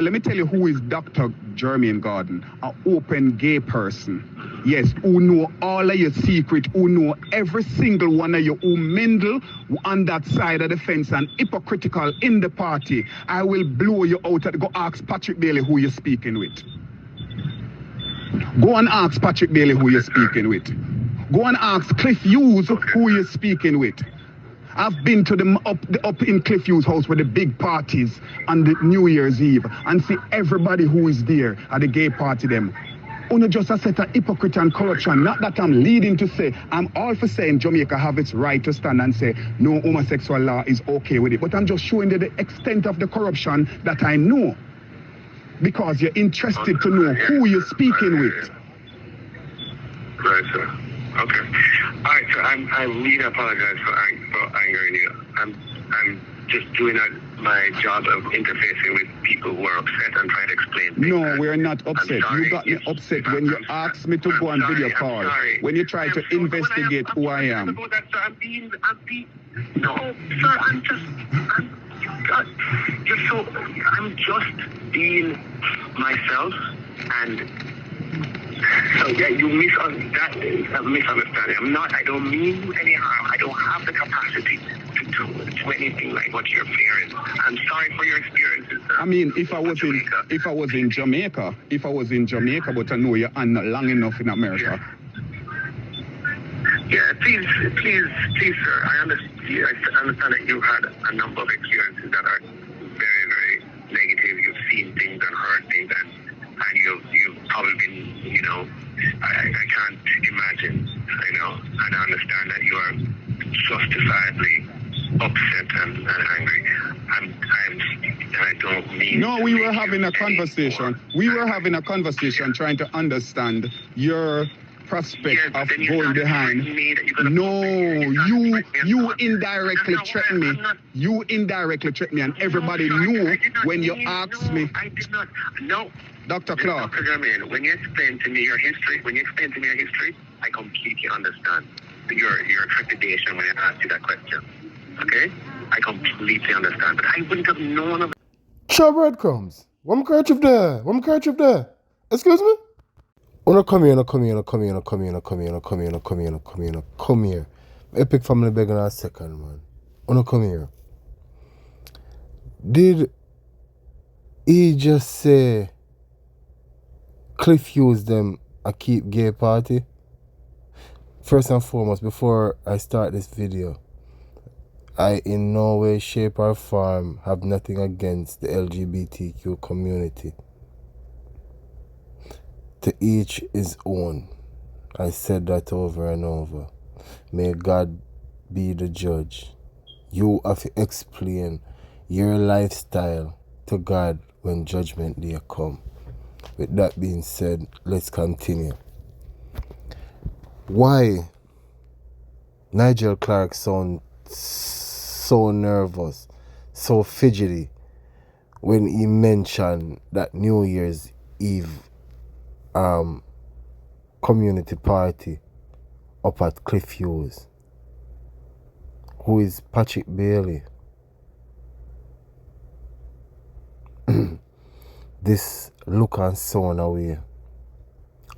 Let me tell you who is Dr. Jermain Gordon, an open gay person. Yes, who know all of your secret, who know every single one of you, who mingle on that side of the fence and hypocritical in the party. I will blow you out. Go ask Patrick Bailey who you're speaking with. Go and ask Patrick Bailey who you're speaking with. Go and ask Cliff Hughes who you're speaking with. I've been to the up in Cliff Hughes' house with the big parties on the New Year's Eve and see everybody who is there at the gay party them. Only just a set of hypocrite and corruption. Not that I'm leading to say, I'm all for saying Jamaica have its right to stand and say no homosexual law is okay with it. But I'm just showing you the extent of the corruption that I know. Because you're interested to know who you're speaking with. Right, sir. Okay. All right, sir. I really apologize for angering you. I'm just doing my job of interfacing with people who are upset and trying to explain things. No, we're not upset. You got me upset when you asked me to go on video call. When you try to investigate who I am. No, sir. I'm just being myself, and so yeah, that is a misunderstanding. I don't mean you any harm. I don't have the capacity to do anything like what you're fearing. I'm sorry for your experiences, sir. I mean, if I was in Jamaica, but I know you're not long enough in America. Yeah, please, sir. I understand that you've had a number of experiences that are very, very negative. You've seen things and heard things, and you've probably been, I can't imagine, and I understand that you are justifiably upset and angry. I don't mean. No, we were having a conversation. We were having a conversation trying to understand your prospect of going behind. No, you indirectly threatened me. You indirectly threatened me, and everybody knew when you asked me. I did not. No. Dr. Clark. Dr. Jermain, when you explain to me your history, I completely understand your trepidation when I asked you that question. Okay? I completely understand, but I wouldn't have known of it. Sure, breadcrumbs. One kerchief there. Excuse me? Come here. Epic family begging a second, man. Come here. Did he just say Cliff Hughes them a keep gay party? First and foremost, before I start this video, I in no way, shape or form have nothing against the LGBTQ community. To each his own. I said that over and over. May God be the judge. You have to explain your lifestyle to God when judgment day come. With that being said, let's continue. Why Nigel Clark sounds so nervous, so fidgety when he mentioned that New Year's Eve community party up at Cliff Hughes? Who is Patrick Bailey? This look and sound away.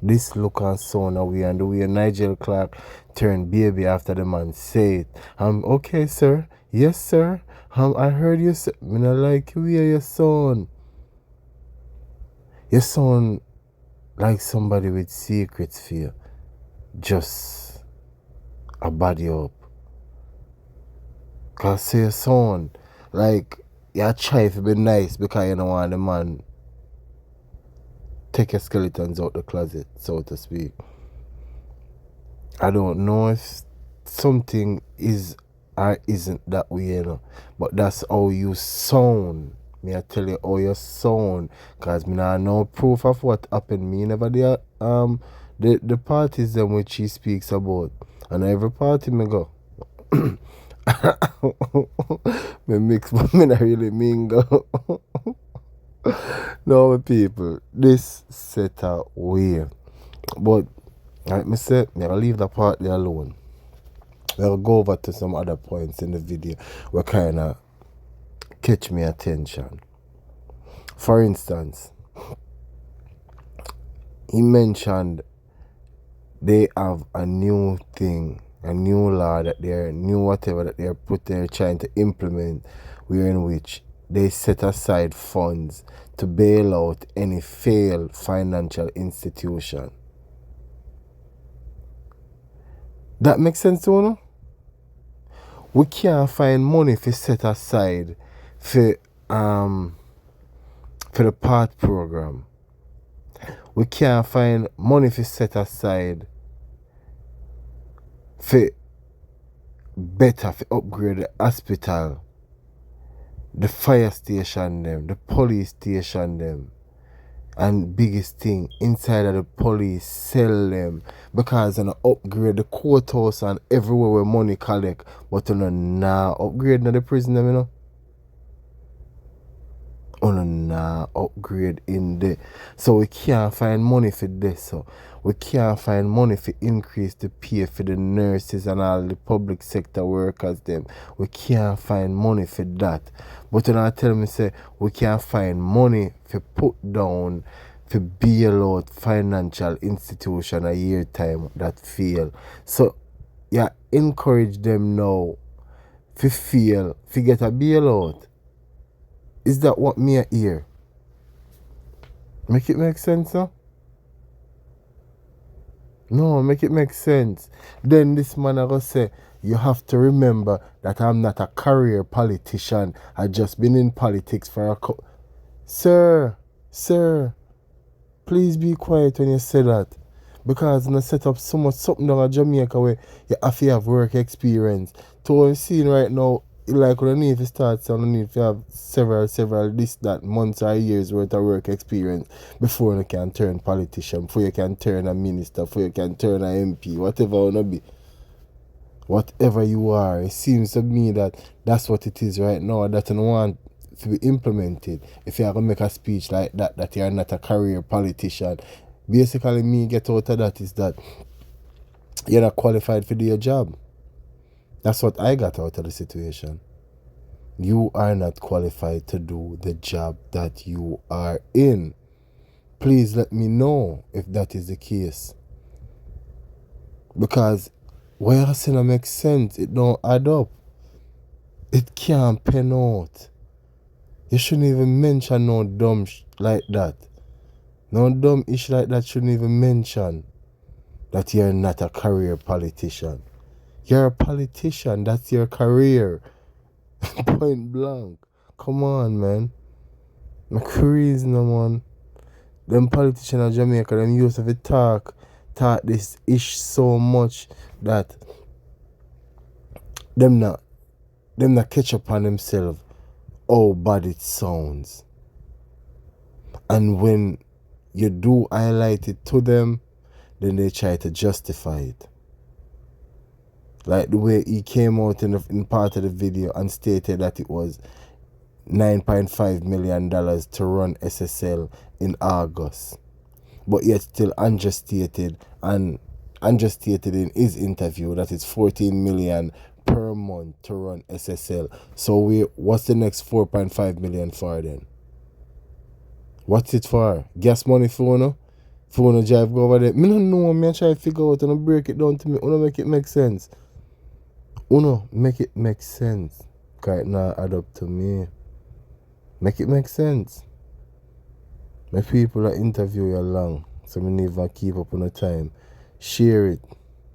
And the way Nigel Clark turned baby after the man say it. Okay, sir. Yes, sir. I heard you say. I don't like you hear your son. Your son like somebody with secrets for you. Just a body up. Cause say your son, like, you try to be nice because you don't want the man take your skeletons out the closet, so to speak. I don't know if something is or isn't that way, but that's how you sound. Me I tell you how you sound, cause me nah no proof of what happened. Me never the parties them which she speaks about, and every party me go. Me mix, but me not really mingle. No, my people, this set a way. But like me said, me I'll leave that part there alone. I'll go over to some other points in the video where kind of catch me attention. For instance, he mentioned they have a new thing, a new law that they're new whatever that they're trying to implement, wherein which they set aside funds to bail out any failed financial institution. That makes sense to you? We can't find money to set aside for the PATH program. We can't find money to set aside for better for upgrade the hospital, the fire station them, the police station them, and biggest thing, inside of the police sell them because they upgrade the courthouse and everywhere where money collect, but you know now upgrade the prison them, you know. Upgrade in there. So we can't find money for this. So we can't find money for increase the pay for the nurses and all the public sector workers them. We can't find money for that. But you know, tell me say we can't find money for put down for bail out financial institution a year time that fail. So yeah, encourage them now to fail, to get a bailout. Is that what me hear? Make it make sense, huh? No, make it make sense. Then this man I go say, you have to remember that I'm not a career politician. I just been in politics for a Sir, please be quiet when you say that. Because I set up so much something down in Jamaica where you have to have work experience. To what I'm seeing right now, like when I need to start, so I need to have several months or years worth of work experience before you can turn politician, before you can turn a minister, before you can turn an MP, whatever you want to be. Whatever you are, it seems to me that that's what it is right now, that you don't want to be implemented. If you are going to make a speech like that you are not a career politician, basically me get out of that is that you're not qualified to do your job. That's what I got out of the situation. You are not qualified to do the job that you are in. Please let me know if that is the case. Because what you're saying makes sense. It don't add up. It can't pen out. You shouldn't even mention no dumb like that. No dumb ish like that shouldn't even mention that you're not a career politician. You're a politician. That's your career. Point blank. Come on, man. I'm crazy, no, man. Them politicians in Jamaica, them used to talk this ish so much that them not catch up on themselves how bad it sounds. And when you do highlight it to them, then they try to justify it. Like the way he came out in part of the video and stated that it was $9.5 million to run SSL in August. But yet still understated in his interview that it's $14 million per month to run SSL. So what's the next $4.5 million for then? What's it for? Gas money for no? For no drive go over there? Me don't know, me try to figure out and break it down to me. Uno make it make sense. Uno make it make sense. Cause it not add up to me. Make it make sense. My people that interview you long, so we need to keep up on the time. Share it.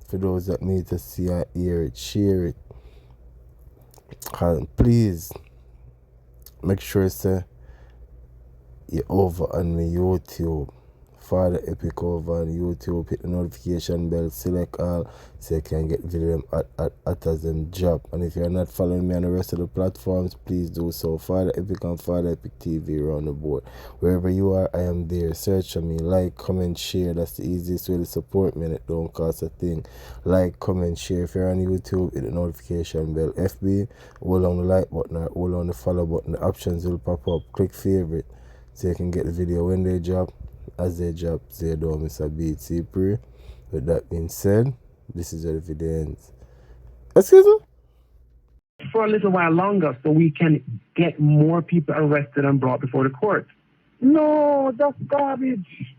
For those that need to see and hear it, share it. And please, make sure you're over on my YouTube. Father Epic over on YouTube. Hit the notification bell, select all, so you can get video at as them drop. And if you're not following me on the rest of the platforms, please do so. Father Epic and Father Epic TV around the board. Wherever you are, I am there. Search for me. Like, comment, share. That's the easiest way to support me and it don't cost a thing. Like, comment, share. If you're on YouTube, hit the notification bell. FB, hold on the like button or hold on the follow button. The options will pop up. Click favorite so you can get the video when they drop. As they drop, they don't miss a beat. See, pray. With that being said, this is where the video ends. Excuse me? For a little while longer so we can get more people arrested and brought before the court. No, that's garbage.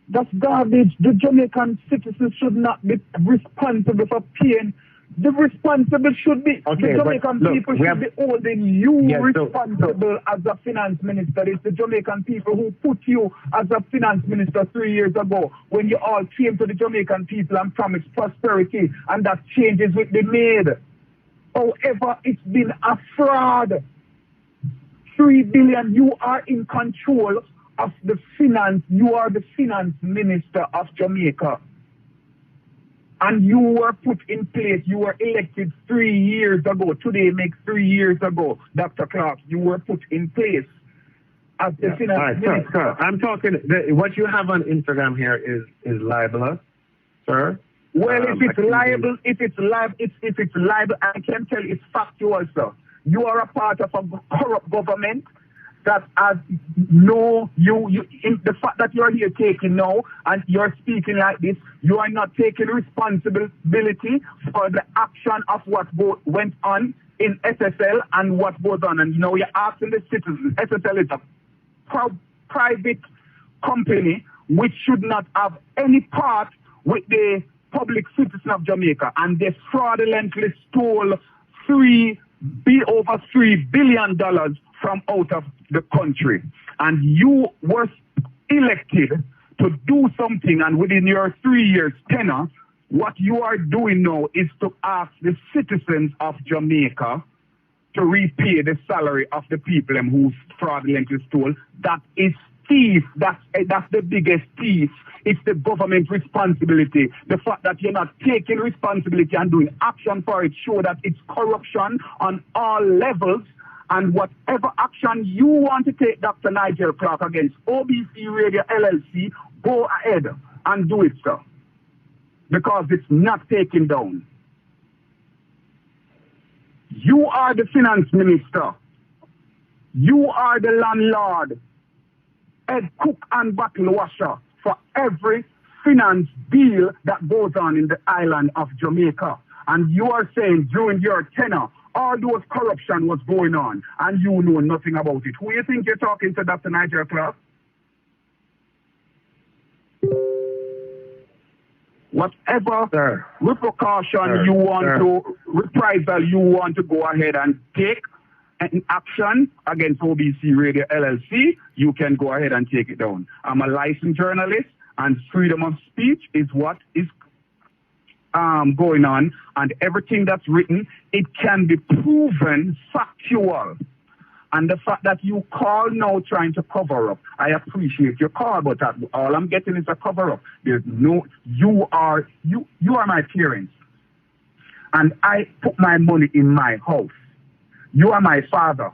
That's garbage. The Jamaican citizens should not be responsible for paying. The responsible should be the Jamaican people should be holding you responsible as a finance minister. It's the Jamaican people who put you as a finance minister 3 years ago when you all came to the Jamaican people and promised prosperity, and that changes will be made. However, it's been a fraud. 3 billion, you are in control of the finance. You are the finance minister of Jamaica. And you were put in place. You were elected 3 years ago. Today makes 3 years ago, Dr. Clark. You were put in place as the finance minister. Sir, I'm talking. What you have on Instagram here is libelous, sir. Well, if it's libel, I can tell it's factual, sir. You are a part of a corrupt government that has in the fact that you're here taking now and you're speaking like this, you are not taking responsibility for the action of what went on in SSL and what goes on. And you're asking the citizens. SSL is a private company which should not have any part with the public citizen of Jamaica, and they fraudulently stole over $3 billion from out of the country. And you were elected to do something, and within your 3 years tenure, what you are doing now is to ask the citizens of Jamaica to repay the salary of the people who fraudulently stole. That is thief. That's the biggest thief. It's the government responsibility. The fact that you're not taking responsibility and doing action for it show that it's corruption on all levels. And whatever action you want to take, Dr. Nigel Clark, against OBC Radio LLC, go ahead and do it, sir. Because it's not taken down. You are the finance minister. You are the landlord, head cook and bottle washer for every finance deal that goes on in the island of Jamaica. And you are saying during your tenure, all those corruption was going on, and you know nothing about it. Who you think you're talking to, Dr. Nigel Clark? Whatever repercussion you want to, reprisal you want to go ahead and take an action against OBC Radio LLC, you can go ahead and take it down. I'm a licensed journalist, and freedom of speech is what is going on, and everything that's written, it can be proven factual. And the fact that you call now trying to cover up, I appreciate your call, but all I'm getting is a cover up. There's no, you are my parents, and I put my money in my house. You are my father,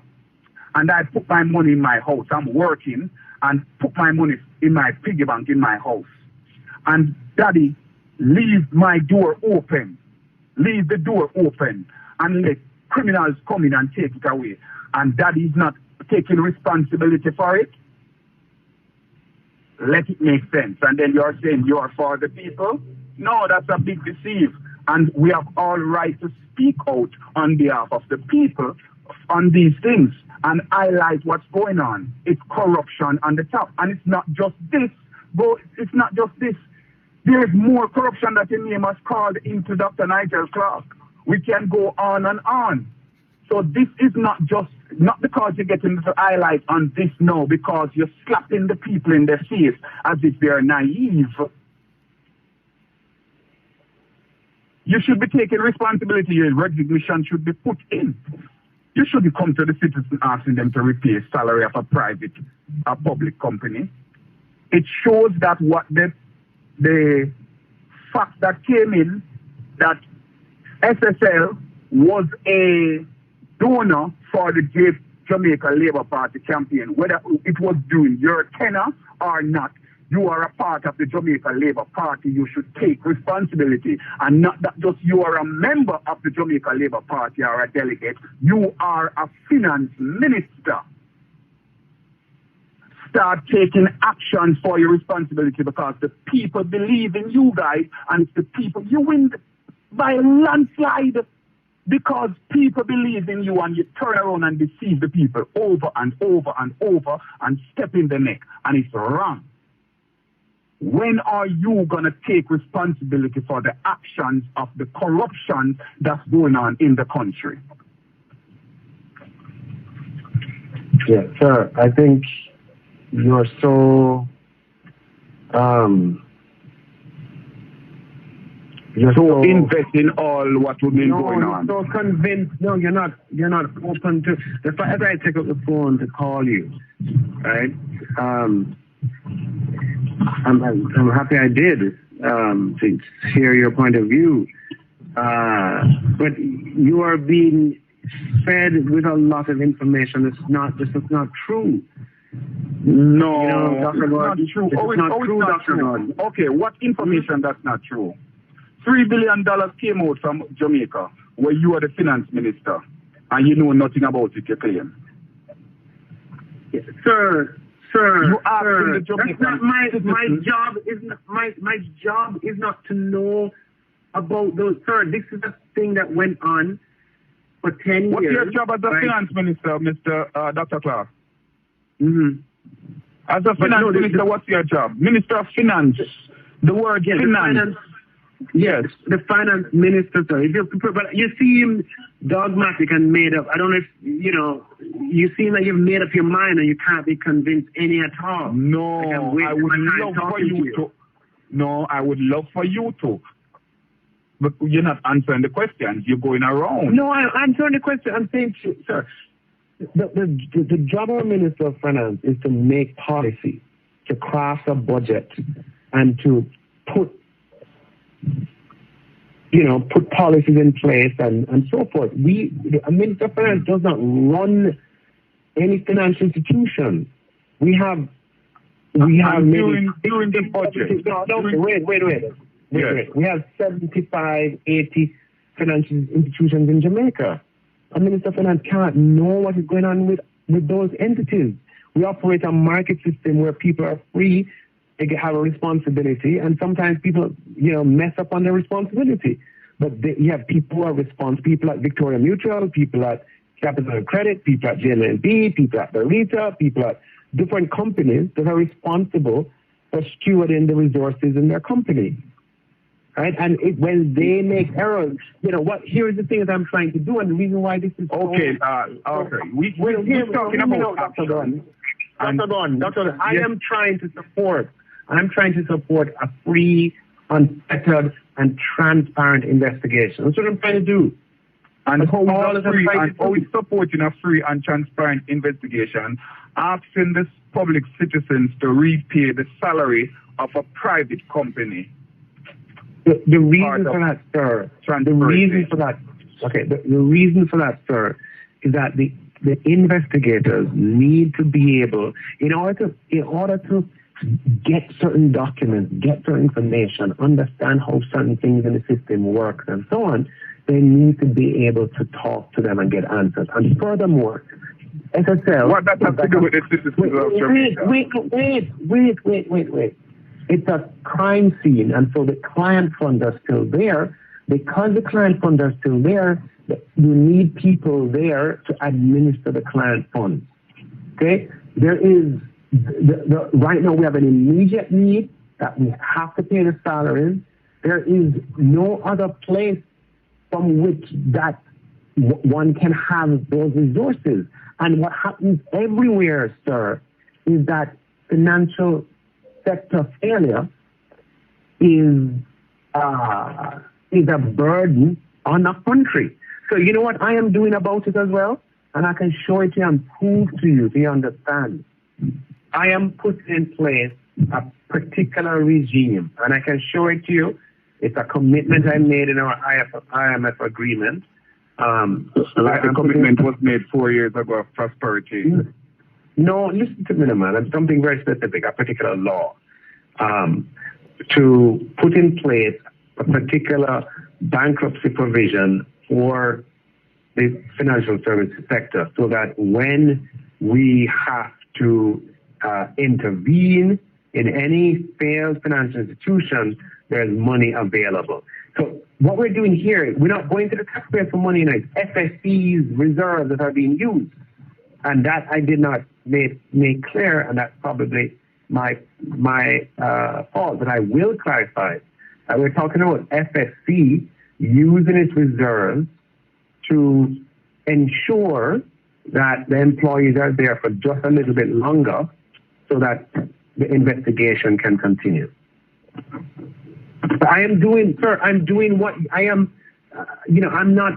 and I put my money in my house. I'm working and put my money in my piggy bank in my house. And Daddy, leave my door open. Leave the door open and let criminals come in and take it away. And Daddy is not taking responsibility for it. Let it make sense. And then you're saying you're for the people? No, that's a big deceive. And we have all right to speak out on behalf of the people on these things and highlight what's going on. It's corruption on the top. And it's not just this. It's not just this. There's more corruption that your name has called into Dr. Nigel Clark. We can go on and on. So this is not because you're getting the highlight on this now, because you're slapping the people in their face as if they're naive. You should be taking responsibility. Your resignation should be put in. You shouldn't come to the citizens asking them to repay salary of a public company. It shows that what the fact that came in, that SSL was a donor for the Jamaica Labour Party campaign, whether it was during your tenure or not. You are a part of the Jamaica Labour Party. You should take responsibility, and not that just you are a member of the Jamaica Labour Party or a delegate. You are a finance minister. Start taking action for your responsibility, because the people believe in you guys, and it's the people you win by a landslide. Because people believe in you and you turn around and deceive the people over and over and over and step in the neck. And it's wrong. When are you going to take responsibility for the actions of the corruption that's going on in the country? Yeah, sir, I think you're so invest in all what we've been going on. You're so convinced. No, you're not open to the fact that I take up the phone to call you, right? I'm happy I did to hear your point of view, but you are being fed with a lot of information that's not true. No, you know, Dr. God, it's not true. It's not true, Dr. God. Okay, what information that's not true? $3 billion came out from Jamaica, where you are the finance minister, and you know nothing about it, you claim. Sir, you that's not my job. My job is not to know about those. Sir, this is a thing that went on for 10 years. What's your job as a finance minister, Mr. Dr. Clark? Mm-hmm. As a finance minister, what's your job? Minister of Finance. The word finance. Yes, the finance minister, sir. But you seem dogmatic and made up. I don't know if, you seem like you've made up your mind and you can't be convinced any at all. No, I would love for you to. No, I would love for you to. But you're not answering the questions. You're going around. No, I'm answering the question. I'm saying, sir, the job of a minister of finance is to make policy, to craft a budget, and to put policies in place and so forth. A minister of finance does not run any financial institution. We have during the budget. Wait. We have 75, 80 financial institutions in Jamaica. A minister of finance can't know what is going on with those entities. We operate a market system where people are free. They have a responsibility, and sometimes people, mess up on their responsibility. But you have people who are responsible, people at Victoria Mutual, people at Capital Credit, people at JLNB, people at Berita, people at different companies that are responsible for stewarding the resources in their company. Right? And when they make errors, here is the thing that I'm trying to do, and the reason why this is okay. We're talking about Dr. Gunn. I am trying to support a free, unfettered, and transparent investigation. That's what I'm trying to do. And how is supporting a free and transparent investigation, asking the public citizens to repay the salary of a private company? The reason for that, sir. The reason for that, sir, is that the investigators need to be able, in order to get certain documents, get certain information, understand how certain things in the system work, and so on, they need to be able to talk to them and get answers. And furthermore, SSL... What that has to do with the citizens of Jamaica? Wait. It's a crime scene, and so the client funds are still there. Because the client funds are still there, you need people there to administer the client funds. Okay? There is... right now, we have an immediate need that we have to pay the salaries. There is no other place from which that one can have those resources. And what happens everywhere, sir, is that financial sector failure is a burden on a country. So you know what I am doing about it as well? And I can show it to you and prove to you so you understand. I am putting in place a particular regime, and I can show it to you. It's a commitment I made in our IMF agreement. The commitment was made 4 years ago of prosperity. No, listen to me, man. It's something very specific, a particular law, to put in place a particular bankruptcy provision for the financial services sector, so that when we have to intervene in any failed financial institution, there's money available. So what we're doing here, we're not going to the taxpayer for money, it's FSC's reserves that are being used. And that I did not make clear, and that's probably my fault, but I will clarify that we're talking about FSC using its reserves to ensure that the employees are there for just a little bit longer so that the investigation can continue. I'm doing what I am, I'm not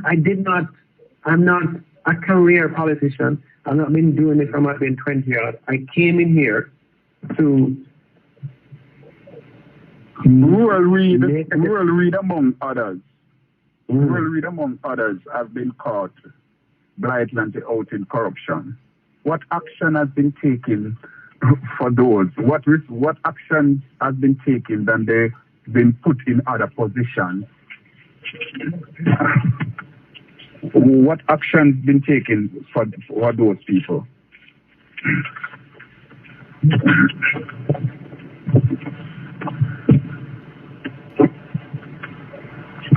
a career politician. I've not been doing this from I've been 20 years. I came in here to Rural Read among others. Rural Read among others have been caught blatantly out in corruption. What action has been taken for those? What action has been taken then they've been put in other positions? What action has been taken for those people?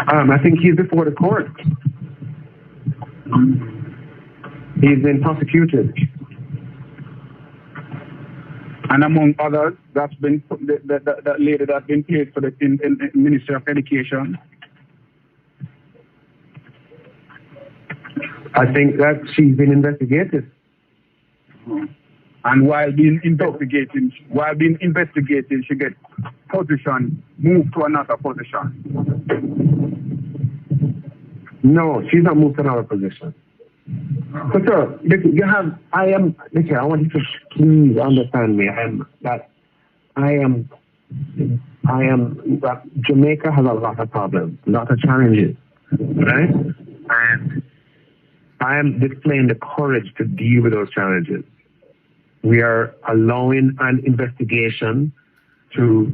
I think he's before the court. He's been prosecuted. And among others, that's been that lady that's been placed for the in Ministry of Education. I think that she's been investigated. And while being investigating, she gets position, moved to another position. No, she's not moved to another position. So, sir, I want you to please understand me. Jamaica has a lot of problems, a lot of challenges, right? And I am displaying the courage to deal with those challenges. We are allowing an investigation to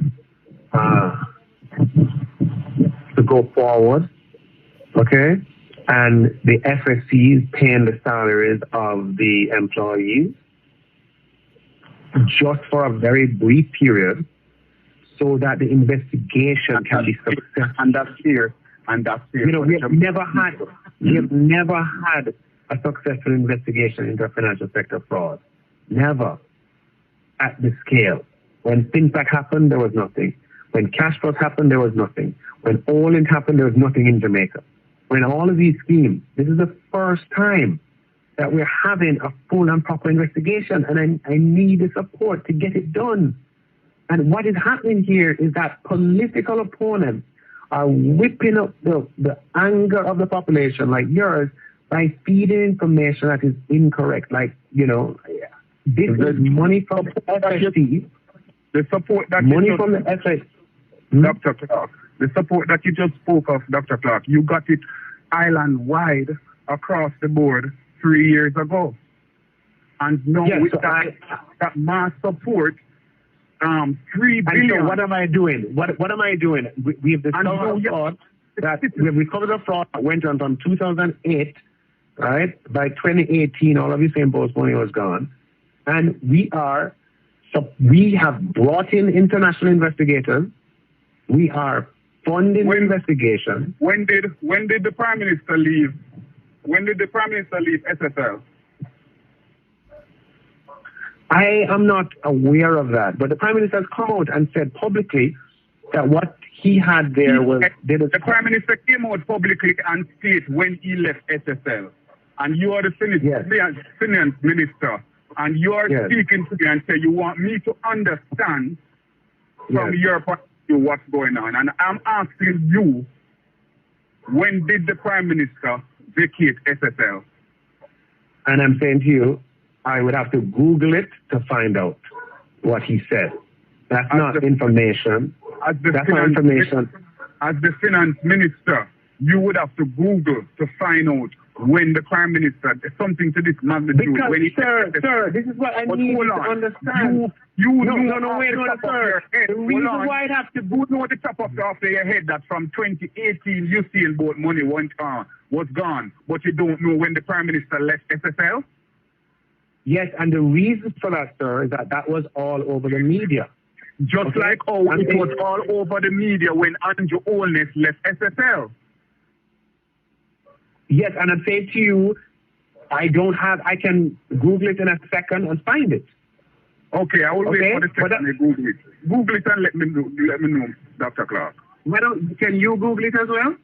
go forward, okay? And the FSC is paying the salaries of the employees just for a very brief period so that the investigation can be successful. And that's fair. You know, we have never had a successful investigation into a financial sector fraud. Never. At this scale. When FinPac happened, there was nothing. When Cash Plus happened, there was nothing. When All-In happened, there was nothing in Jamaica. When all of these schemes, this is the first time that we're having a full and proper investigation, and I need the support to get it done. And what is happening here is that political opponents are whipping up the anger of the population like yours by feeding information that is incorrect. Like, you know, this is money from the FSC. The support that money from the FSC. Dr. Clark, the support that you just spoke of, Dr. Clark, you got it island-wide across the board 3 years ago. And now with that mass support, 3 billion. So what am I doing? What am I doing? We have discovered fraud that we have recovered a fraud that went on from 2008, right? By 2018, all of your same post money was gone. And we have brought in international investigators. We are funding investigation. When did the Prime Minister leave? When did the Prime Minister leave SSL? I am not aware of that, but the Prime Minister has come out and said publicly that what he had there was... The Prime Minister came out publicly and stated when he left SSL, and you are the finance minister, and you are speaking to me and say you want me to understand from your point of view what's going on. And I'm asking you, when did the Prime Minister vacate SSL? And I'm saying to you, I would have to Google it to find out what he said. That's not information. That's not information. As the finance minister, you would have to Google to find out when the Prime Minister, something to this magnitude. Because, when sir, this is what I need to understand. No, wait, sir. The reason why I have to you know the top of your head that from 2018 you see about money was gone, but you don't know when the Prime Minister left SSL? Yes, and the reason for that, sir, is that was all over the media. Just like how it was all over the media when Andrew Holness left SSL. Yes, and I'm saying to you, I can Google it in a second and find it. Okay, I will wait for the second and Google it. Google it and let me know, Dr. Clark. Can you Google it as well?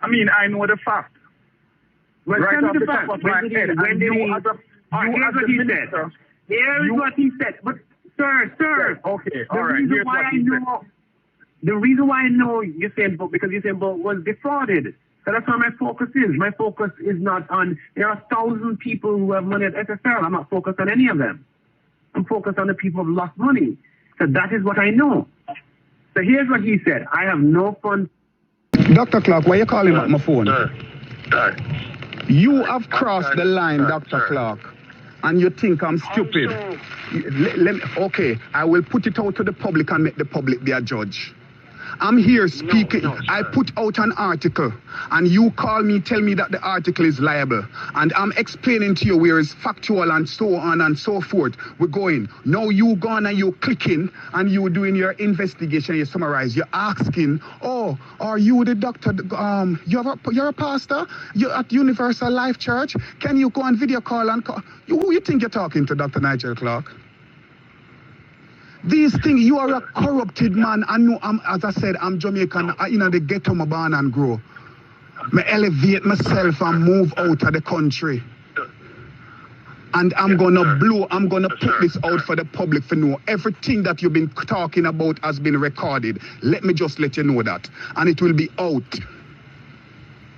I mean, I know the fact. Well, right tell me off the the fact. top of my head. Here's what he said. But, sir. Okay, all right. The reason why I know you're saying book, because you're saying book was defrauded. So that's where my focus is. My focus is not on, there are 1,000 people who have money at SSL. I'm not focused on any of them. I'm focused on the people who have lost money. So that is what I know. So here's what he said. I have no fun. Dr. Clark, why are you calling up my phone? Sir. You have crossed the line, Dr. Clark, and you think I'm stupid. Okay, I will put it out to the public and make the public be a judge. I'm here speaking. I put out an article and you call me, tell me that the article is liable. And I'm explaining to you where it's factual and so on and so forth. We're going. Now you gone and you clicking and you doing your investigation, you summarize. You're asking, oh, are you the doctor? You're a pastor? You're at Universal Life Church? Can you go on video call and call? Who you think you're talking to, Dr. Nigel Clark? These things, you are a corrupted man. I know, as I said, I'm Jamaican. The ghetto, my born and grow. I elevate myself and move out of the country. And I'm going to put this out for the public to know. Everything that you've been talking about has been recorded. Let me just let you know that. And it will be out.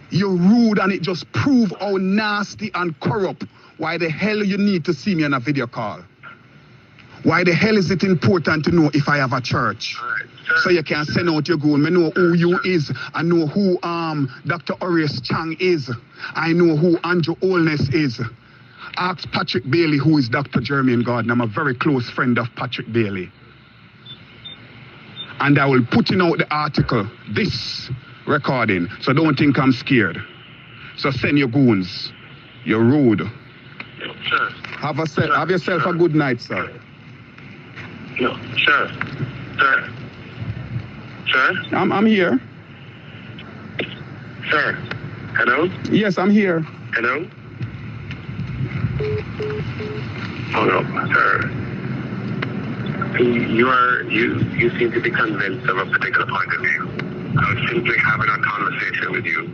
You're rude and it just proves how nasty and corrupt. Why the hell you need to see me on a video call? Why the hell is it important to know if I have a church? So you can send out your goal. I know who you is. I know who Dr. Horace Chang is. I know who Andrew Holness is. Ask Patrick Bailey who is Dr. Jermain Gordon. I'm a very close friend of Patrick Bailey. And I will put in out the article, this recording. So don't think I'm scared. So send your goons. You're rude. Sure. Have yourself a good night, sir. No, sir. I'm here. Sir. Hello? Yes, I'm here. Hello? Oh no, sir. You seem to be convinced of a particular point of view. I was simply having a conversation with you.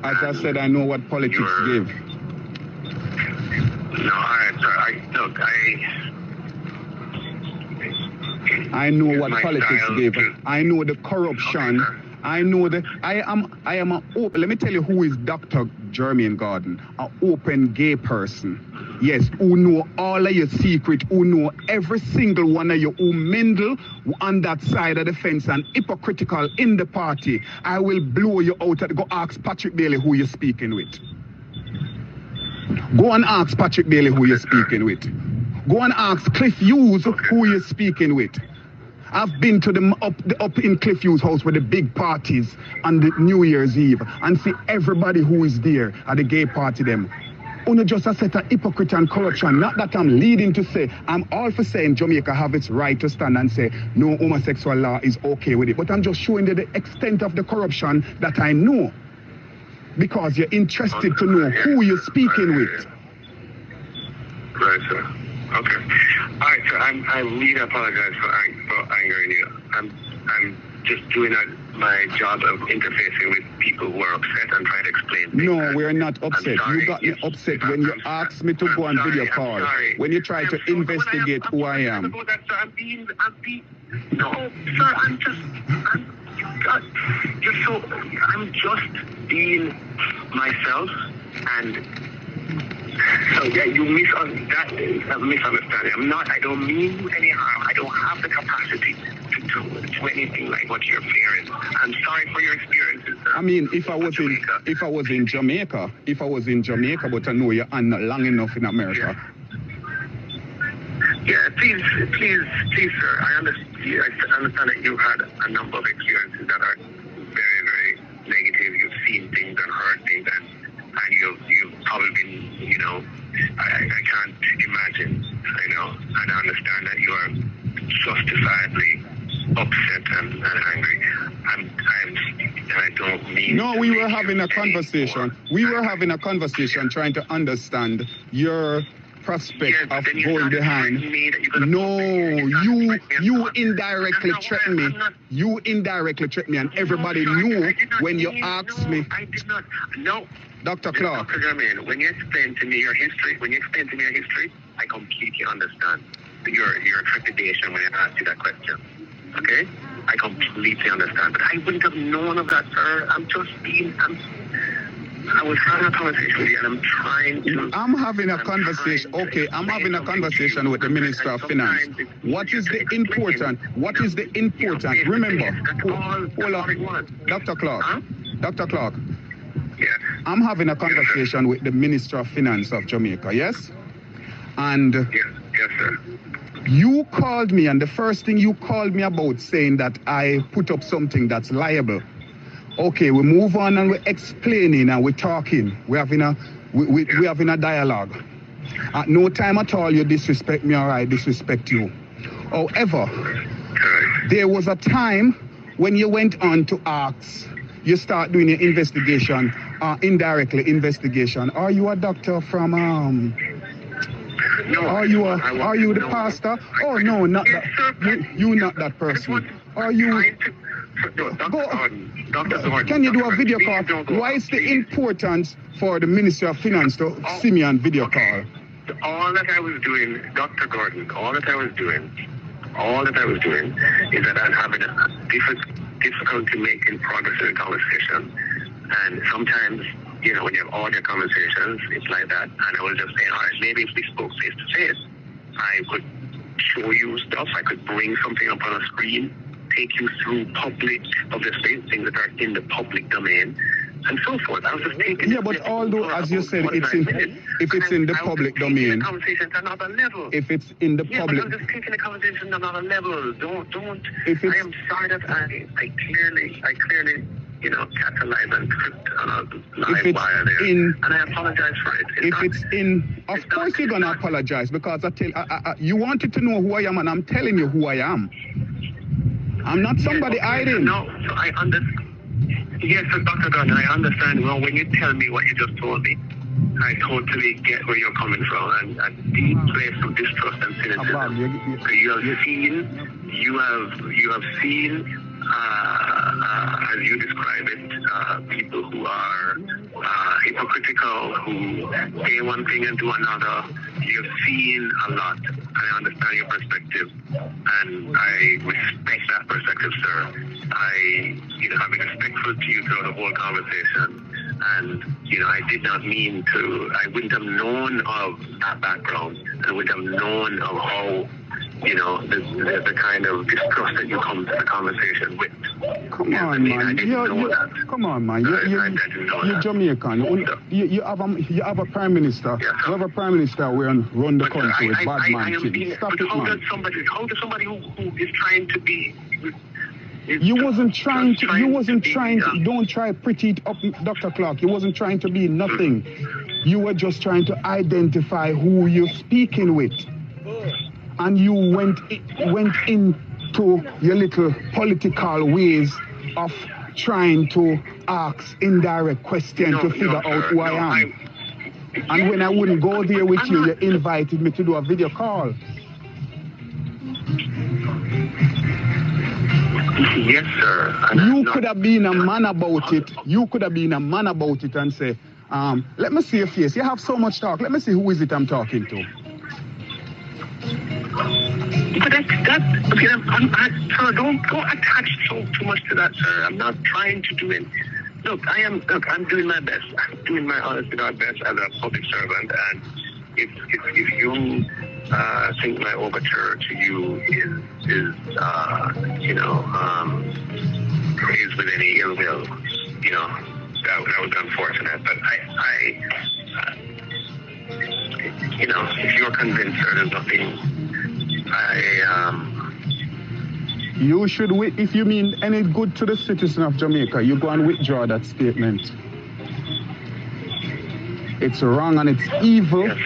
As I said, I know what politics give. No, alright, sir. I know what politics give. I know the corruption. Okay, I know that I am an open. Let me tell you who is Dr. Jermain Gordon, an open gay person. Yes, who know all of your secret, who know every single one of you, who mingle on that side of the fence and hypocritical in the party. I will blow you out. Go ask Patrick Bailey who you're speaking with. Go and ask Patrick Bailey who you're speaking with. Go and ask Cliff Hughes who you're speaking with. I've been to the up in Cliff Hughes' house with the big parties on the New Year's Eve and see everybody who is there at the gay party them. Only just a set of hypocrite and corruption. Not that I'm leading to say, I'm all for saying Jamaica have its right to stand and say no homosexual law is okay with it. But I'm just showing you the extent of the corruption that I know. Because you're interested to know who you're speaking with. Right, sir. Okay. All right, sir. I really apologize for angering you. I'm just doing my job of interfacing with people who are upset and trying to explain things. No, we're not upset. You got me upset when you asked me to go on video call. When you tried to investigate who I am. I'm being. No, sir. I'm just being myself, and so yeah, you misunderstanding. I don't mean you any harm. I don't have the capacity to do anything like what you're fearing. I'm sorry for your experiences, sir. I mean, if I was in Jamaica, but I know you're not long enough in America. Yeah, please, sir. I understand that you've had a number of experiences that are very, very negative. You've seen things and heard things, and you've probably been, I can't imagine, and I understand that justifiably upset and angry. And I don't mean. No, we were having a conversation. We were having a conversation trying to understand your prospect of going behind. No, you indirectly threatened me. You indirectly threatened me, and everybody knew when you asked me. I did not. No. Dr. Clark. Dr. Jermain, when you explain to me your history, I completely understand your trepidation when I asked you that question. Okay? I completely understand. But I wouldn't have known of that, sir. I was having a conversation with you, and I'm trying to... I'm having a conversation. Okay, I'm having a conversation with the Minister of Finance. What is the important? What is the important? Remember, hold on. Dr. Clark. Huh? Dr. Clark. Yes. I'm having a conversation with the Minister of Finance of Jamaica, yes? And Yes, sir. you called me, and the first thing you called me about saying that I put up something that's liable. Okay, we move on and we're explaining and we're talking. We're having a dialogue. At no time at all you disrespect me or I disrespect you. However, there was a time when you went on to ask, you start doing your investigation, indirectly investigation. Are you a doctor from No, are you the pastor? Oh no, not that. You not that person. Are you? Can you do a video call? Why is the importance for the Minister of Finance to see me on video call? All that I was doing, Dr. Gordon, all that I was doing is that I'm having a difficulty making progress in the conversation. And sometimes, when you have audio conversations, it's like that. And I was just saying, all right, maybe if we spoke face to face, I could show you stuff. I could bring something up on a screen, take you through public, obviously, things that are in the public domain, and so forth. I was just taking. Yeah, but although, as you said, if it's in the public domain, conversation to another level. If it's in the public, but I'm just taking the conversation to another level. Don't. If I am sorry that I clearly, catalyze and script on a live wire there, and I apologize for it. Of course you're gonna apologize, because you wanted to know who I am, and I'm telling you who I am. I'm not somebody hiding. No, so I understand. Yes, so Dr. Gunn, I understand. Well, when you tell me what you just told me, I totally get where you're coming from, and a deep place of distrust and cynicism. So you have seen, as you describe it, people who are hypocritical, who say one thing and do another. You've seen a lot. I understand your perspective, and I respect that perspective, sir. I've been respectful to you throughout the whole conversation, and I did not mean to. I wouldn't have known of that background. I wouldn't have known of how, the kind of distrust that you come to the conversation with. Come on, man. Come on, man. You're Jamaican. You have a prime minister. Yeah, you have a prime minister who run the country with bad man things. Stop it, how man. does somebody who is trying to be... You wasn't trying to, don't try pretty it up, Dr. Clark. You wasn't trying to be nothing. You were just trying to identify who you're speaking with. And you went into your little political ways of trying to ask indirect questions to figure out who I am. And when I wouldn't go there with you, you invited me to do a video call. Yes, sir. You could have been a man about it. You could have been a man about it and say, let me see your face. You have so much talk. Let me see who is it I'm talking to. But sir, don't attach too much to that, sir. I'm not trying to do it. Look, I'm doing my best. I'm doing my honest to God best as a public servant. And if you think my overture to you is with any ill will, that would be unfortunate. But if you're convinced there's nothing, you should wait. If you mean any good to the citizen of Jamaica, you go and withdraw that statement. It's wrong and it's evil, yes,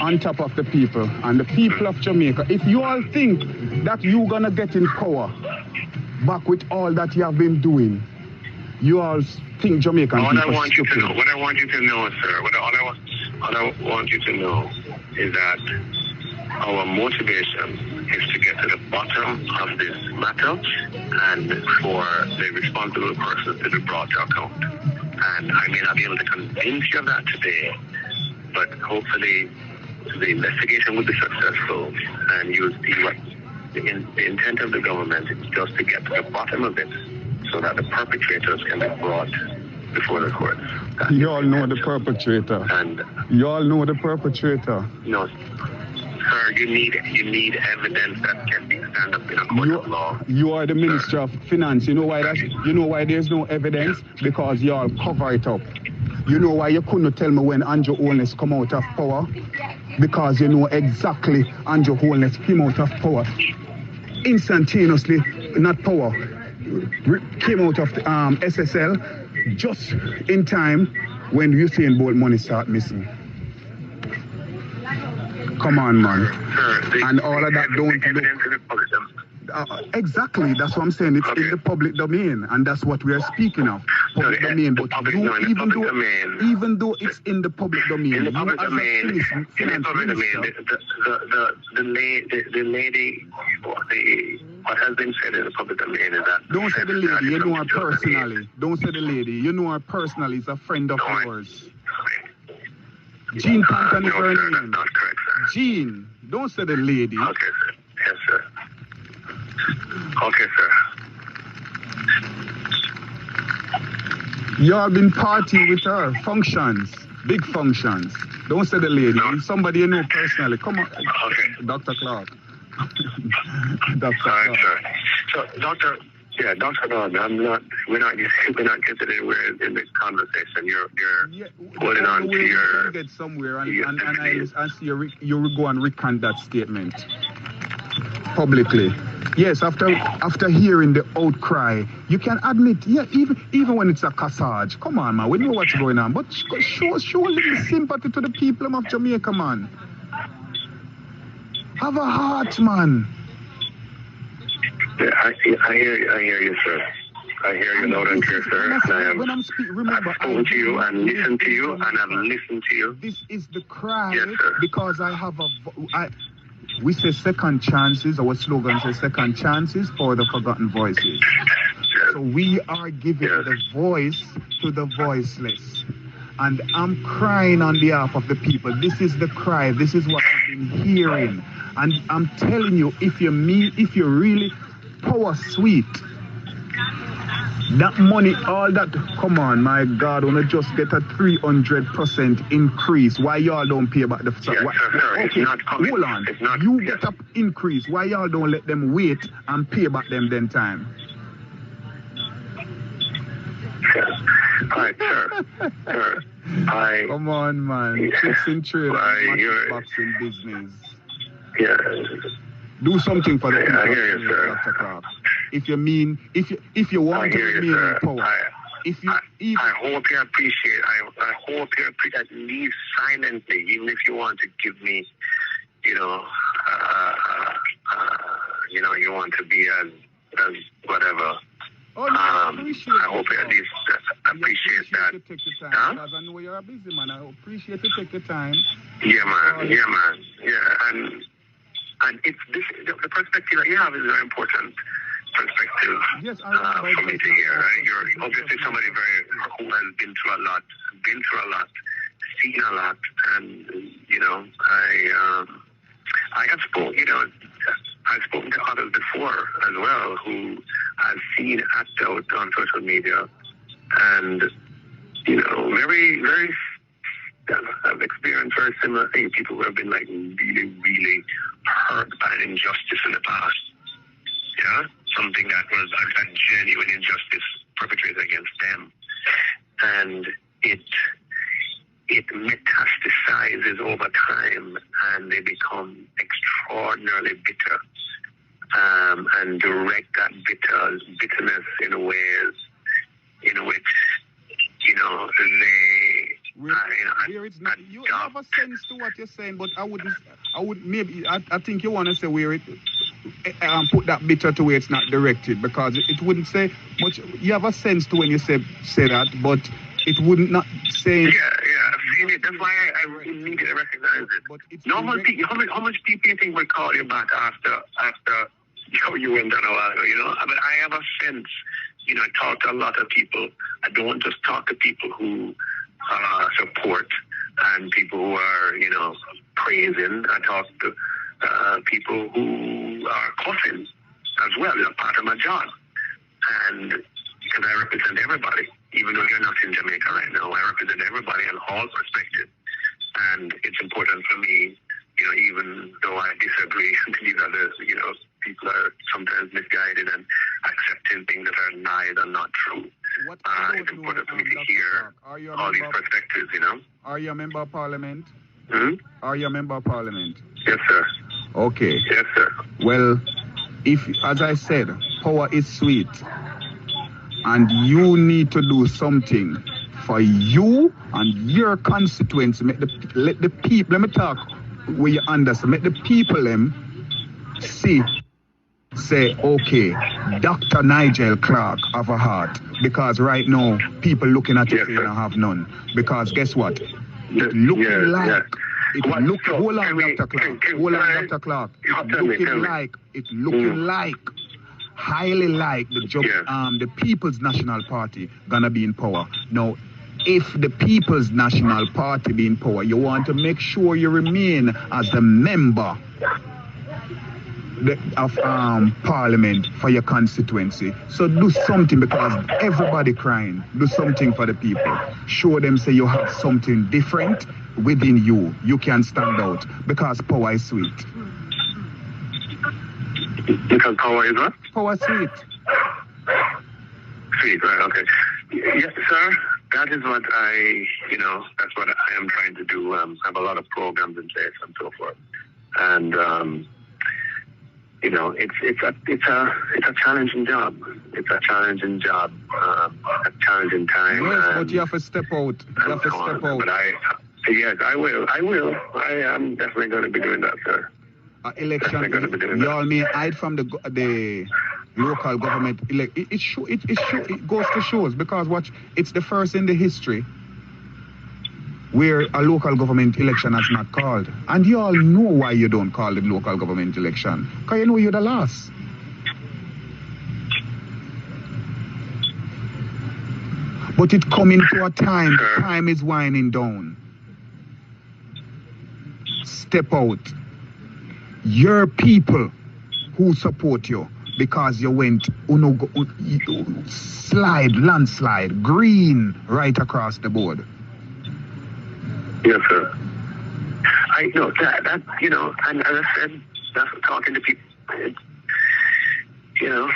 on top of the people. And the people of Jamaica, if you all think that you gonna get in power back with all that you have been doing. You all think Jamaican people What I want you to know, sir, what I want you to know is that our motivation is to get to the bottom of this matter and for the responsible persons to be brought to account. And I may not be able to convince you of that today, but hopefully the investigation will be successful and you'll see what the intent of the government is, just to get to the bottom of it so that the perpetrators can be brought before the court. You all know the perpetrator. And you all know the perpetrator. No, sir, you need evidence that can be stand up in a court of law. You are the Minister of Finance. You know why there's no evidence? Because you all cover it up. You know why you couldn't tell me when Andrew Holness come out of power? Because you know exactly Andrew Holness came out of power. Instantaneously, not power, came out of the, SSL just in time when Usain Bolt money start missing. Come on, man. Sir, and all of that don't evidence in the public domain. Exactly, that's what I'm saying. It's in the public domain, and that's what we are speaking of. Public domain, but even though it's in the public domain, in the public domain, the lady, what has been said in the public domain is that. Don't say the lady. You know her personally. Don't say the lady. You know her personally. It's a friend of yours. Jean Panton is her name. That's not correct, sir. Jean. Don't say the lady. Okay, sir. Yes, sir. Okay, sir. Y'all been partying with her. Functions. Big functions. Don't say the lady. No. Somebody you know personally. Come on. Okay. Dr. Clark. Dr. All right, sir. So, Dr. Norman, we're not getting anywhere in this conversation. You're holding on to your... Get somewhere and I see you go and recant that statement publicly. Yes, after hearing the outcry, you can admit, even when it's a cassage. Come on, man, we know what's going on, but show a little sympathy to the people of Jamaica, man. Have a heart, man. Yeah, I hear you, sir. I hear you loud and clear, sir. I've spoken to you and listened to you, and I've listened to you. This is the cry, yes, sir. Because I have we say second chances. Our slogan says second chances for the forgotten voices. Yes. So we are giving the voice to the voiceless. And I'm crying on behalf of the people. This is the cry. This is what I've been hearing. And I'm telling you, if you're really power sweet, that money, all that, come on, my God, wanna just get a 300% increase. Why y'all don't pay back the... Yes, okay, it's not coming. Hold on. Get an increase. Why y'all don't let them wait and pay back them then time? Yes. All right, sir. Come on, man. Fixing trade, boxing business. Yeah. Do something for the people. I hear you, sir. Dr. Clark. If you want to remain in power. I hope you appreciate. I hope you appreciate, at least silently, even if you want to give me, you want to be as whatever. Oh, no, I hope you at least appreciate that. Huh? Because I know you're a busy man. I appreciate you take your time. Yeah, man. Yeah, and it's this. The perspective that you have is very important perspective for me to hear. Right? You're obviously somebody who has been through a lot, seen a lot, and I have spoken. I've spoken to others before as well who have seen act out on social media, and very, very have experienced very similar things. People who have been like really, really hurt by an injustice in the past. Yeah, something that was a genuine injustice perpetrated against them, and it metastasizes over time, and they become extraordinarily bitter, and direct that bitterness in ways in which you have a sense to what you're saying, but I think you want to say where it put that bitter to where it's not directed, because it wouldn't say much. You have a sense to when you say that, but it wouldn't not say. Yeah, I've seen it. That's why I really need to recognize it. But it's How much people you think will call you back after you went on a while ago, you know? But I have a sense, you know, I talk to a lot of people. I don't just talk to people who support and people who are, you know, praising. I talk to people who are cussing as well. It's a part of my job. And because I represent everybody, even though you're not in Jamaica right now, I represent everybody in all perspectives. And it's important for me, you know, even though I disagree, these others, you know, people are sometimes misguided and accepting things that are neither not true. It's important for me to hear all these perspectives, you know. Are you a member of parliament? Hmm? Are you a member of parliament? Yes, sir. Okay. Yes, sir. Well, if, as I said, power is sweet, and you need to do something for you and your constituents. Let the people, let me talk where you understand. Let the people say, okay, Dr. Nigel Clark have a heart, because right now people looking at you and have none. Because guess what? It looking hold on, Dr. Clark. Hold on, Dr. Clark. It's looking like highly like the People's National Party gonna be in power. Now, if the People's National Party be in power, you want to make sure you remain as the member of parliament for your constituency. So do something, because everybody crying. Do something for the people. Show them, say you have something different within you. You can stand out, because power is sweet. Because power is what? Power is sweet. Sweet, right, okay. Yes, sir. That is what that's what I am trying to do. Have a lot of programs in place and so forth. And you know, it's a challenging job. It's a challenging job, a challenging time. Yes, but you have to step out. You have to step out. But I will. I am definitely going to be doing that, sir. Election. You all may hide from the local government. It goes to shows, because it's the first in the history where a local government election has not called. And you all know why you don't call the local government election. Because you know you're the last. But it coming to a time, time is winding down. Step out. Your people who support you, because you went landslide, green right across the board. Yes, sir. I know that you know, and as I said, that's talking to people. You know,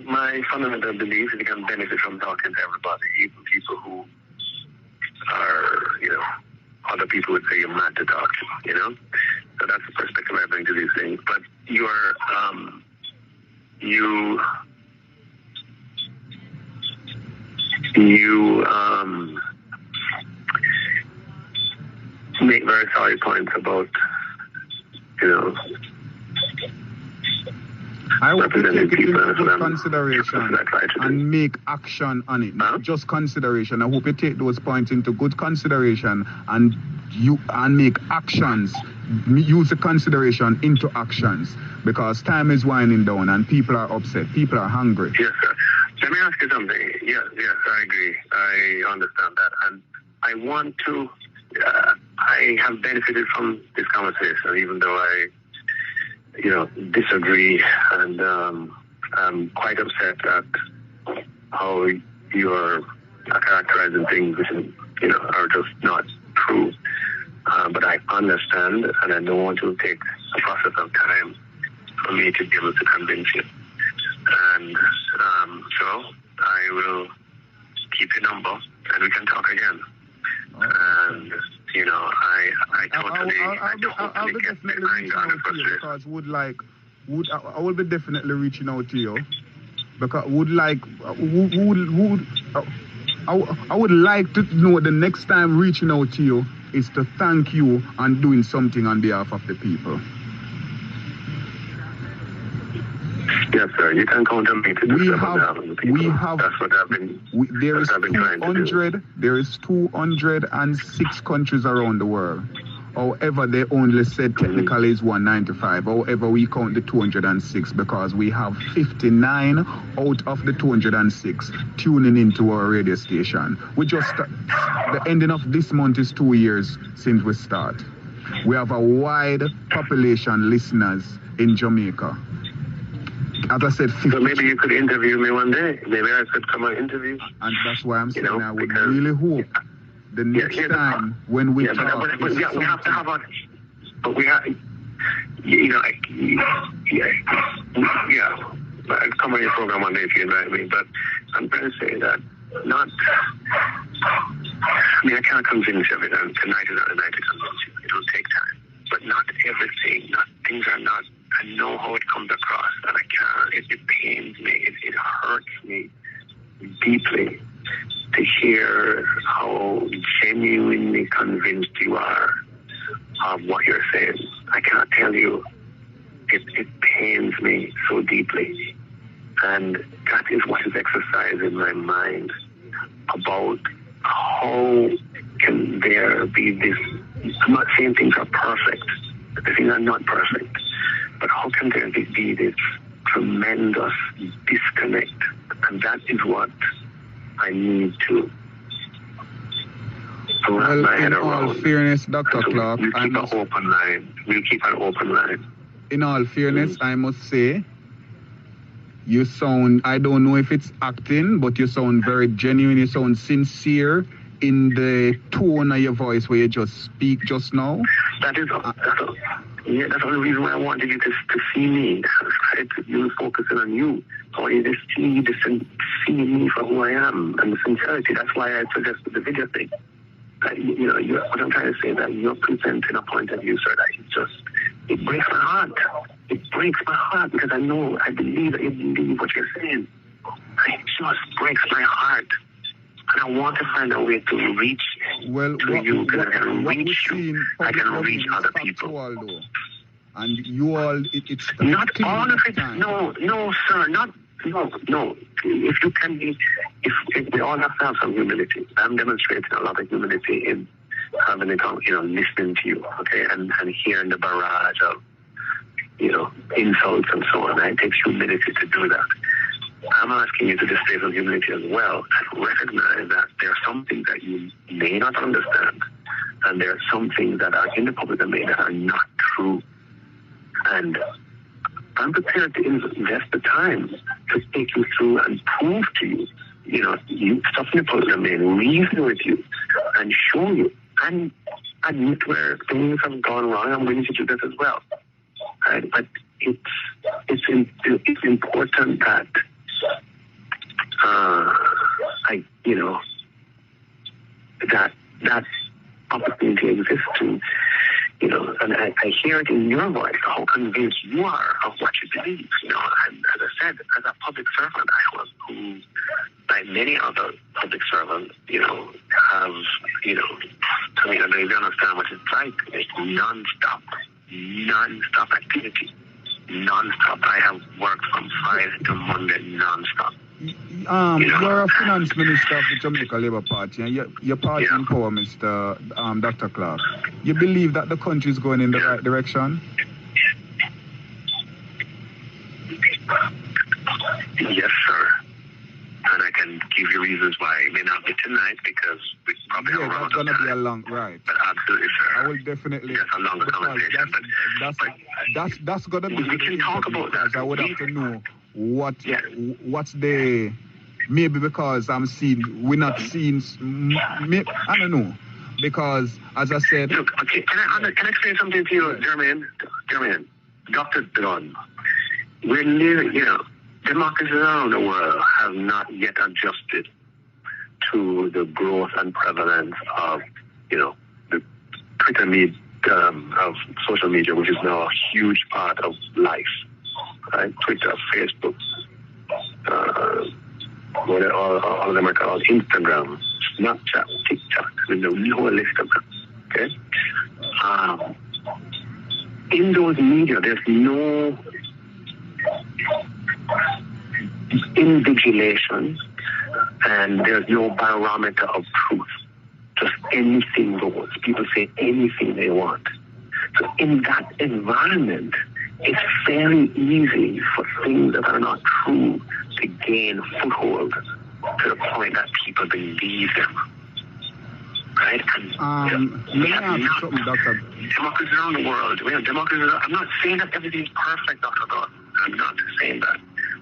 my fundamental belief is you can benefit from talking to everybody, even people who are, you know, other people would say you're mad to talk to, you know. So that's the perspective I bring to these things. But you make very solid points about, you know, I hope you take it into good consideration and make action on it. Not just consideration. I hope you take those points into good consideration and make actions. Use the consideration into actions, because time is winding down and people are upset. People are hungry. Yes, sir. Let me ask you something. Yes, I agree. I understand that. And I want to, I have benefited from this conversation, even though I, you know, disagree, and I'm quite upset at how you're characterizing things which, you know, are just not true. But I understand, and I don't want to take a process of time for me to be able to convince you. And so I will keep your number, and we can talk again. And you know, I totally get the anger and frustration. Because I will be definitely reaching out to you, because I would like to know the next time reaching out to you is to thank you and doing something on behalf of the people. Yes, sir. You can count on me to do We That's what I've been. There is I've been trying to do. There is 206 countries around the world. However, they only said technically it's 195. However, we count the 206 because we have 59 out of the 206 tuning into our radio station. The ending of this month is 2 years since we start. We have a wide population listeners in Jamaica. As I said, 50. So maybe you could interview me one day. Maybe I could come and interview. And that's why I'm saying I would really hope the next time when we talk. But we have to have a. But we have. I'll come on your program one day if you invite me. But I'm trying to say that I can't convince you of it. And tonight is not the night to convince you. It will take time. But not everything. Things are not. I know how it comes across, and I can't. It pains me. It hurts me deeply to hear how genuinely convinced you are of what you're saying. I can't tell you. It pains me so deeply, and that is what is exercising my mind about how can there be this. I'm not saying things are perfect. Things are not perfect. But how can there be this tremendous disconnect? And that is what I need to wrap my head around. In all fairness, Dr. Clark, we'll keep an open line. We'll keep an open line. In all fairness, I must say, you sound, I don't know if it's acting, but you sound very genuine. You sound sincere in the tone of your voice where you just speak just now. That's the only reason why I wanted you to see me. I tried to you focusing on you. I want you to see me for who I am and the sincerity. That's why I suggested the video thing. What I'm trying to say is that you're presenting a point of view, sir, that it breaks my heart. It breaks my heart because I believe that you believe what you're saying. It just breaks my heart. And I want to find a way to reach you because I can reach you. I can reach other people. And you all, it's not all of it. No, sir. No. If you can be, if we all have to have some humility. I'm demonstrating a lot of humility in having listening to you, okay, and hearing the barrage of, insults and so on. It takes humility to do that. I'm asking you to display some humility as well and recognize that there are some things that you may not understand, and there are some things that are in the public domain that are not true. And I'm prepared to invest the time to take you through and prove to you, stuff in the public domain, reason with you, and show you, and admit where things have gone wrong. I'm willing to do that as well. Right? But it's important that that opportunity exists to, and I hear it in your voice, how convinced you are of what you believe, and as I said, as a public servant, who, like many other public servants, have, I mean, they understand what it's like. It's non-stop activity. Non-stop. I have worked from Friday to Monday non-stop. You're a finance minister of the Jamaica Labour Party, and your party in power, Mr. Dr. Clark. You believe that the country is going in the right direction? Yes, sir. And I can give you reasons why it may not be tonight because we probably have that's going to be a long, right? But absolutely, sir. I will definitely. That's a longer conversation. That's going to be. We can talk about that. I would have to know what's the, maybe because we're not seeing, I don't know. Because, as I said... Look, okay, can I explain something to you, Jermain? Dr. Dunn, we're living, democracies around the world have not yet adjusted to the growth and prevalence of, the pyramid of social media, which is now a huge part of life. Right? Twitter, Facebook, all of them are called Instagram, Snapchat, TikTok, there's a whole list of them. Okay? In those media, there's no invigilation, and there's no barometer of truth. Just anything goes. People say anything they want. So in that environment, it's very easy for things that are not true to gain foothold to the point that people believe them. Right? And let me ask you something, Doctor. Democracy around the world. We have democracy. I'm not saying that everything is perfect, Dr. God. I'm not saying that.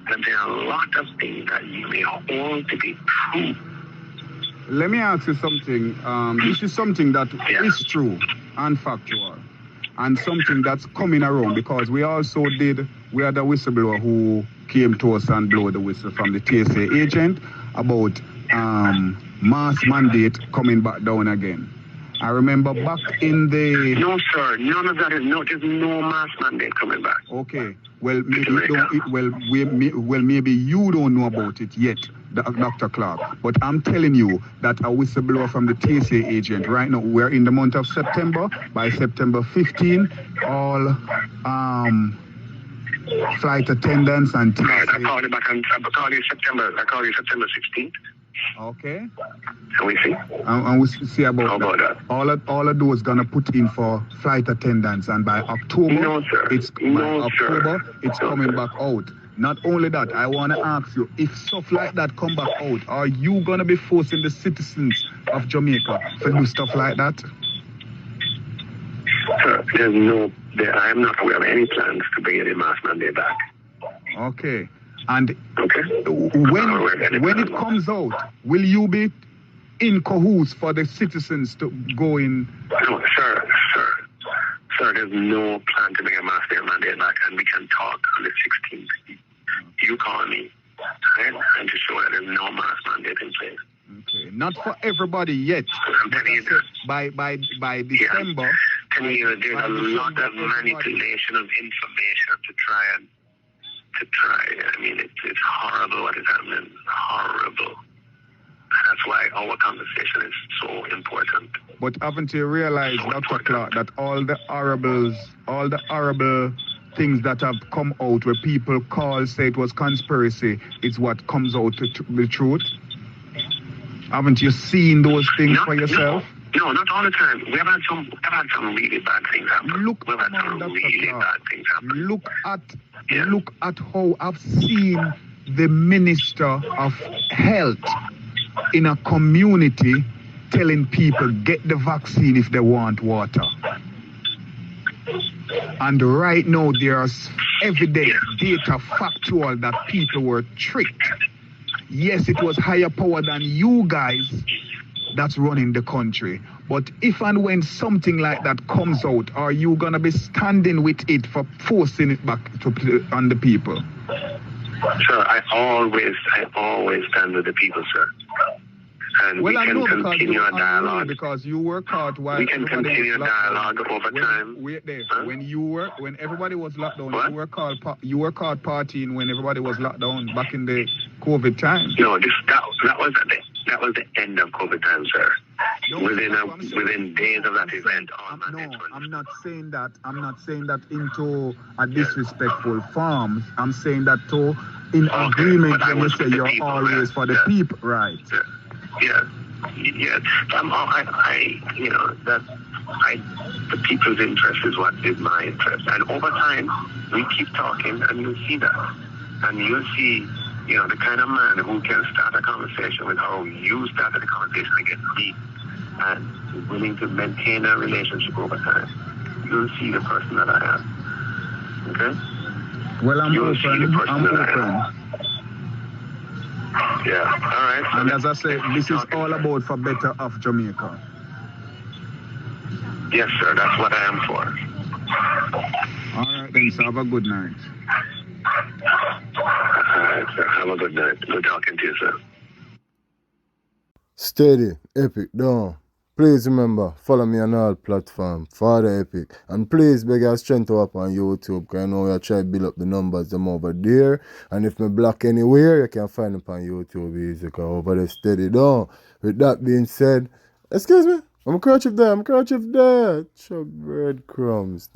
But there are a lot of things that you may hold to be true. Let me ask you something. This is something that is true and factual, and something that's coming around, because we had a whistleblower who came to us and blew the whistle from the TSA agent about mass mandate coming back down again. I remember back in the... No, sir. None of that is... There's no mass mandate coming back. Okay. Well, maybe you don't know about it yet, Dr. Clark. But I'm telling you that a whistleblower from the TSA agent, right now, we're in the month of September. By September 15, all flight attendants and TSA... Right, I called you September 16th. Okay. And we see. And we see about that. All of those gonna put in for flight attendants, and by October, it's coming back out. Not only that, I wanna ask you, if stuff like that come back out, are you gonna be forcing the citizens of Jamaica to do stuff like that? Sir, I am not aware of any plans to bring any mass mandate back. Okay. And when it comes out, will you be in cahoots for the citizens to go in? No, sir, there's no plan to bring a mass mandate back, and we can talk on the 16th. You call me, right? And to show that there's no mass mandate in place. Okay, not for everybody yet. I'm telling you this. By December. There's a lot of manipulation of information to try. I mean, it's horrible what is happening. Horrible. And that's why our conversation is so important. But haven't you realized, Dr. Clark, that all the horrible things that have come out where people say it was conspiracy, is what comes out to the truth? Haven't you seen those things for yourself? No, not all the time. We've had some really bad things happen. Look at how I've seen the Minister of Health in a community telling people get the vaccine if they want water. And right now there's evidence, data, factual that people were tricked. Yes, it was higher power than you guys that's running the country. But if and when something like that comes out, are you going to be standing with it for forcing it back on the people? Sir, I always stand with the people, sir. And we can continue a dialogue. Because you were caught while we can continue a dialogue over time. When everybody was locked down, you were caught partying when everybody was locked down back in the COVID time. No, that was the end of COVID time, sir. No, within days of that event. I'm not saying that. I'm not saying that into a disrespectful form. I'm saying that in agreement when you say you're always for the people, right? Yeah. The people's interest is what is my interest. And over time, we keep talking, and you'll see that. And you'll see, the kind of man who can start a conversation with how you started a conversation against me, and is willing to maintain a relationship over time. You'll see the person that I am. Okay? Well, I'm open. Yeah, all right. And as I said, this is all about for better of Jamaica. Yes, sir, that's what I am for. All right, then, so have a good night. All right, sir, have a good night. Good talking to you, sir. Steady, Epic, down. Please remember, follow me on all platforms, Father Epic. And please beg your strength to up on YouTube, because I know you try to build up the numbers them over there. And if me block anywhere, you can find them on YouTube easy, because over there steady down. With that being said, excuse me, I'm a kerchief there, chug breadcrumbs.